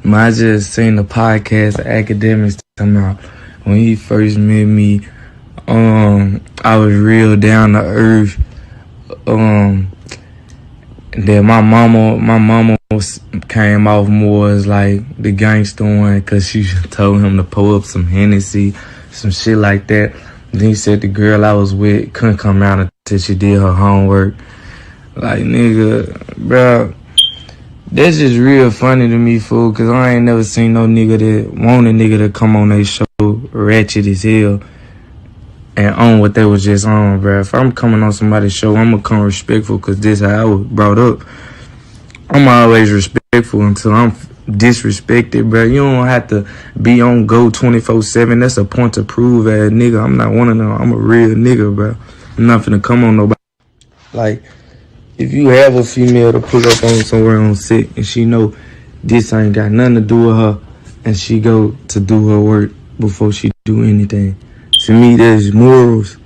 I just seen the podcast of Academics talking about when he first met me. I was real down to earth. Then my mama came off more as like the gangster one, cause she told him to pull up some Hennessy, some shit like that. Then he said the girl I was with couldn't come out until she did her homework. Like, nigga, bro, that's just real funny to me, fool, cause I ain't never seen no nigga that want a nigga to come on their show ratchet as hell and on what they was just on, bro. If I'm coming on somebody's show, I'm gonna come respectful, cause this how I was brought up. I'm always respectful until I'm disrespected, bro. You don't have to be on go 24/7. That's a point to prove as nigga. I'm not one of them. I'm a real nigga, bro. I'm not finna come on nobody. Like, if you have a female to pull up on somewhere on set and she know this ain't got nothing to do with her and she go to do her work before she do anything, to me, there's morals,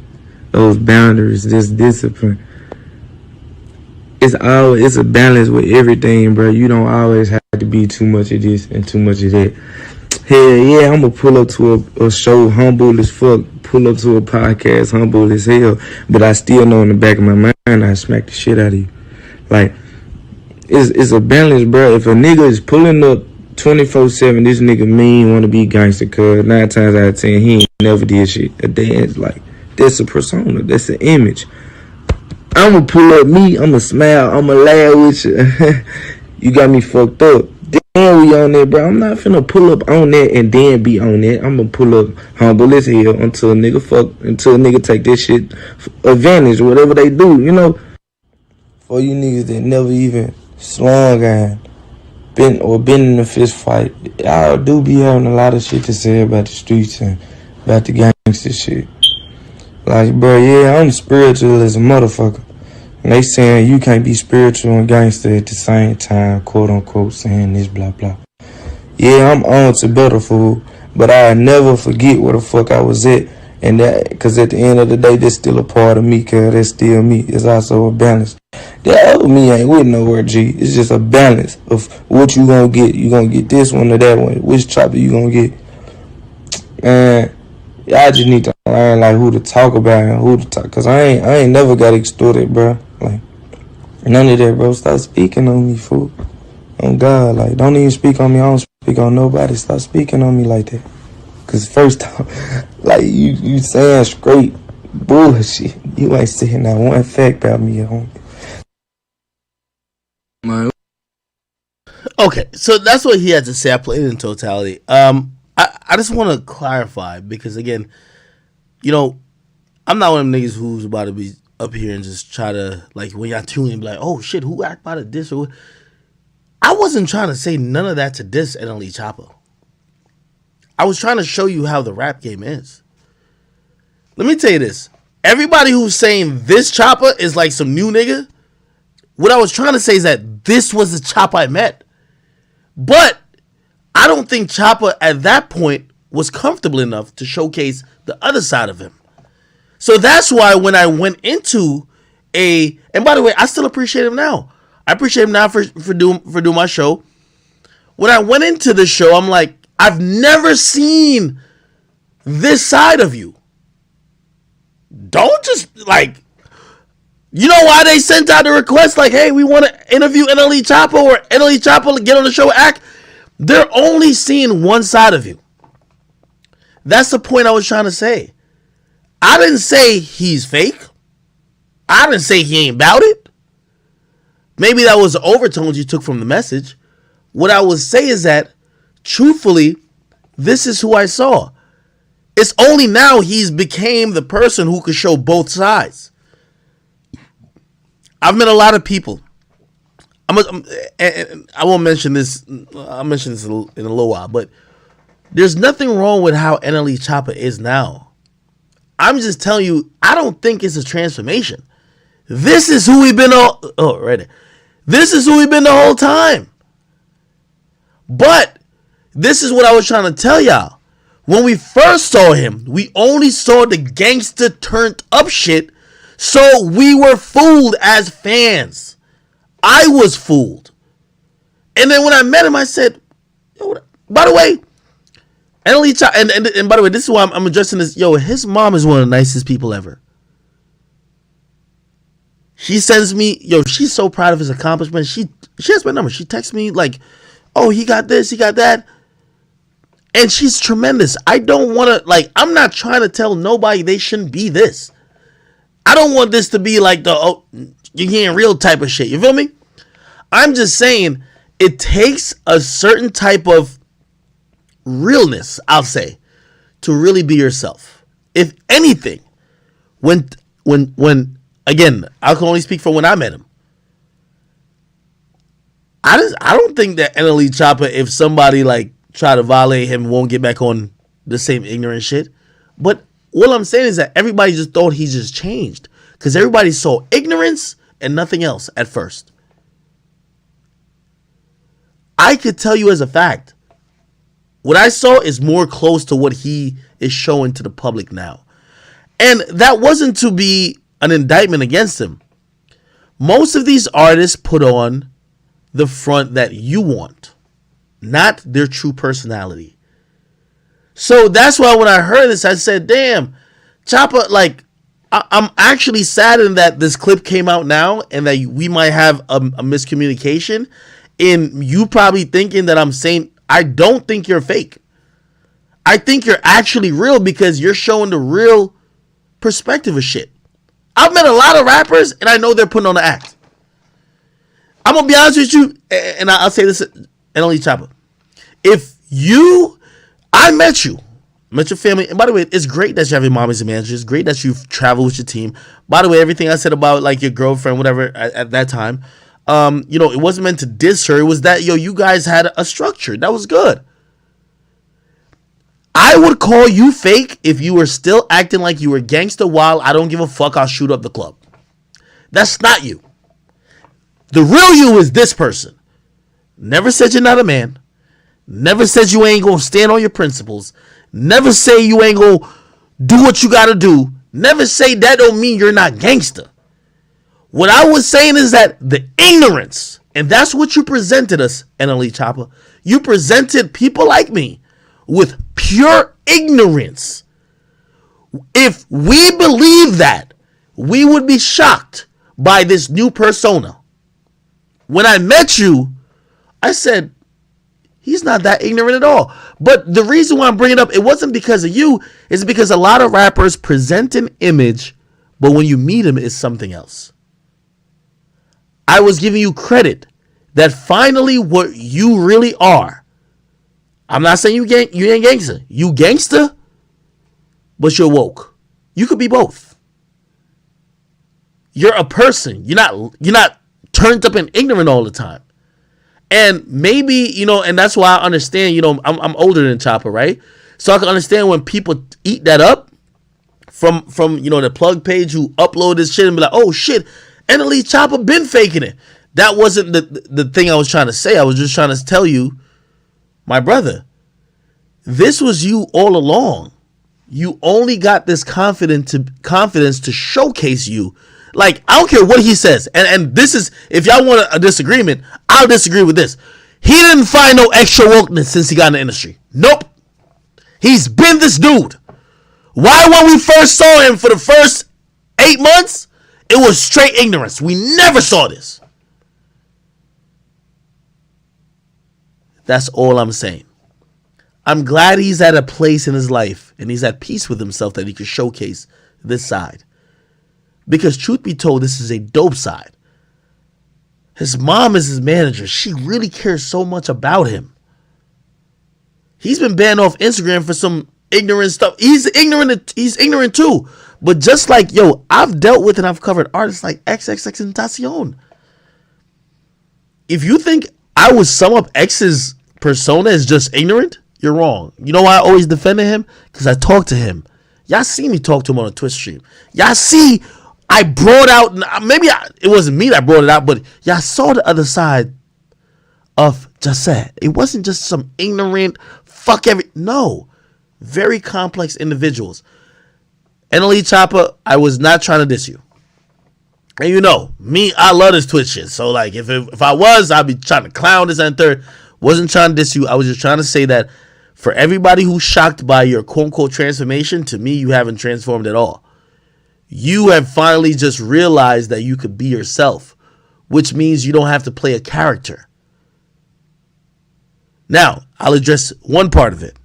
those boundaries, this discipline. It's a balance with everything, bro. You don't always have to be too much of this and too much of that. Hell yeah, I'm gonna pull up to a show humble as fuck, pull up to a podcast humble as hell, but I still know in the back of my mind I smack the shit out of you. Like, it's a balance, bro. If a nigga is pulling up 24/7, this nigga mean wanna be gangster, cuz 9 times out of 10 he ain't never did shit. A dance, like, that's a persona, that's an image. I'ma pull up me, I'ma smile, I'ma laugh with you. You got me fucked up. Then we on that, bro. I'm not finna pull up on that and then be on that. I'ma pull up humble as hell until a nigga take this shit advantage, whatever they do, you know. For you niggas that never even slung and been in a fist fight, y'all do be having a lot of shit to say about the streets and about the gangster shit. Like, bro, yeah, I'm spiritual as a motherfucker. And they saying you can't be spiritual and gangster at the same time, quote unquote, saying this, blah, blah. Yeah, I'm on to better, fool. But I never forget where the fuck I was at. And that, cause at the end of the day, that's still a part of me, cause that's still me. It's also a balance. That other me ain't with nowhere, G. It's just a balance of what you gonna get. You gonna get this one or that one. Which chopper you gonna get? And I just need to learn like who to talk about and who to talk, cause I ain't never got extorted, bro. Like, none of that, bro. Stop speaking on me, fool. On God, like, don't even speak on me. I don't speak on nobody. Stop speaking on me like that. Cause first time, like, you saying straight bullshit. You ain't saying that one fact about me, homie. Okay, so that's what he had to say. I played it in totality. I just want to clarify, because again, you know, I'm not one of them niggas who's about to be up here and just try to, like, when y'all tune in, be like, oh shit, who act about to diss or what? I wasn't trying to say none of that to diss NLE Choppa. I was trying to show you how the rap game is. Let me tell you this. Everybody who's saying this Choppa is like some new nigga, what I was trying to say is that this was the Choppa I met. But I don't think Choppa at that point was comfortable enough to showcase the other side of him. So that's why when I went into and by the way, I still appreciate him now. I appreciate him now for doing my show. When I went into the show, I'm like, I've never seen this side of you. Don't just, like, you know why they sent out the request like, hey, we want to interview NLE Choppa or NLE Choppa get on the show act? They're only seeing one side of you. That's the point I was trying to say. I didn't say he's fake. I didn't say he ain't about it. Maybe that was the overtones you took from the message. What I would say is that, truthfully, this is who I saw. It's only now he's became the person who could show both sides. I've met a lot of people. I won't mention this. I'll mention this in a little while. But there's nothing wrong with how NLE Choppa is now. I'm just telling you, I don't think it's a transformation. This is who we've been This is who we've been the whole time. But this is what I was trying to tell y'all. When we first saw him, we only saw the gangster turned up shit, so we were fooled as fans. I was fooled. And then when I met him, I said, yo, By the way, NLE Choppa, and by the way, this is why I'm addressing this. Yo, his mom is one of the nicest people ever. She sends me, yo, she's so proud of his accomplishments. She has my number. She texts me like, oh, he got this, he got that. And she's tremendous. I don't want to, like, I'm not trying to tell nobody they shouldn't be this. I don't want this to be like the, oh, you're getting real type of shit. You feel me? I'm just saying it takes a certain type of realness, I'll say, to really be yourself. If anything, when again, I can only speak for when I met him. I don't think that NLE Choppa, if somebody like try to violate him, won't get back on the same ignorant shit. But what I'm saying is that everybody just thought he just changed because everybody saw ignorance and nothing else at first. I could tell you as a fact, what I saw is more close to what he is showing to the public now. And that wasn't to be an indictment against him. Most of these artists put on the front that you want, not their true personality. So that's why when I heard this, I said, damn, Choppa, like, I'm actually saddened that this clip came out now and that we might have a miscommunication in you probably thinking that I'm saying, I don't think you're fake. I think you're actually real because you're showing the real perspective of shit. I've met a lot of rappers, and I know they're putting on the act. I'm going to be honest with you, and I'll say this, NLE Choppa. I met your family, and by the way, it's great that you have your mom as a manager. It's great that you've traveled with your team. By the way, everything I said about, like, your girlfriend, whatever, at that time, it wasn't meant to diss her. It was that, you guys had a structure. That was good. I would call you fake if you were still acting like you were gangster while I don't give a fuck, I'll shoot up the club. That's not you. The real you is this person. Never said you're not a man. Never said you ain't gonna stand on your principles. Never say you ain't gonna do what you gotta do. Never say that don't mean you're not gangster. What I was saying is that the ignorance, and that's what you presented us, NLE Choppa. You presented people like me with pure ignorance. If we believe that, we would be shocked by this new persona. When I met you, I said, he's not that ignorant at all. But the reason why I'm bringing it up, it wasn't because of you. It's because a lot of rappers present an image, but when you meet him, it's something else. I was giving you credit that finally what you really are. I'm not saying you ain't gangster. You gangster, but you're woke. You could be both. You're a person. You're not turned up and ignorant all the time. And maybe, and that's why I understand, I'm older than Choppa, right? So I can understand when people eat that up from the plug page who upload this shit and be like, oh shit, NLE Choppa been faking it. That wasn't the thing I was trying to say. I was just trying to tell you, my brother, this was you all along. You only got this confidence to showcase you. Like, I don't care what he says. And this is, if y'all want a disagreement, I'll disagree with this. He didn't find no extra wokeness since he got in the industry. Nope. He's been this dude. Why, when we first saw him for the first 8 months, it was straight ignorance. We never saw this. That's all I'm saying. I'm glad he's at a place in his life and he's at peace with himself that he can showcase this side. Because truth be told, this is a dope side. His mom is his manager. She really cares so much about him. He's been banned off Instagram for some ignorant stuff. He's ignorant too. But just like, I've dealt with and I've covered artists like XXXTentacion. If you think I would sum up X's persona as just ignorant, you're wrong. You know why I always defended him? Because I talked to him. Y'all see me talk to him on a Twitch stream. Y'all see I brought out, maybe it wasn't me that brought it out, but y'all saw the other side of Jesse. It wasn't just some ignorant, no. Very complex individuals. NLE Choppa, I was not trying to diss you. And me, I love this Twitch shit. So like, if I was, I'd be trying to clown this and third. Wasn't trying to diss you. I was just trying to say that for everybody who's shocked by your quote unquote transformation, to me, you haven't transformed at all. You have finally just realized that you could be yourself, which means you don't have to play a character. Now, I'll address one part of it.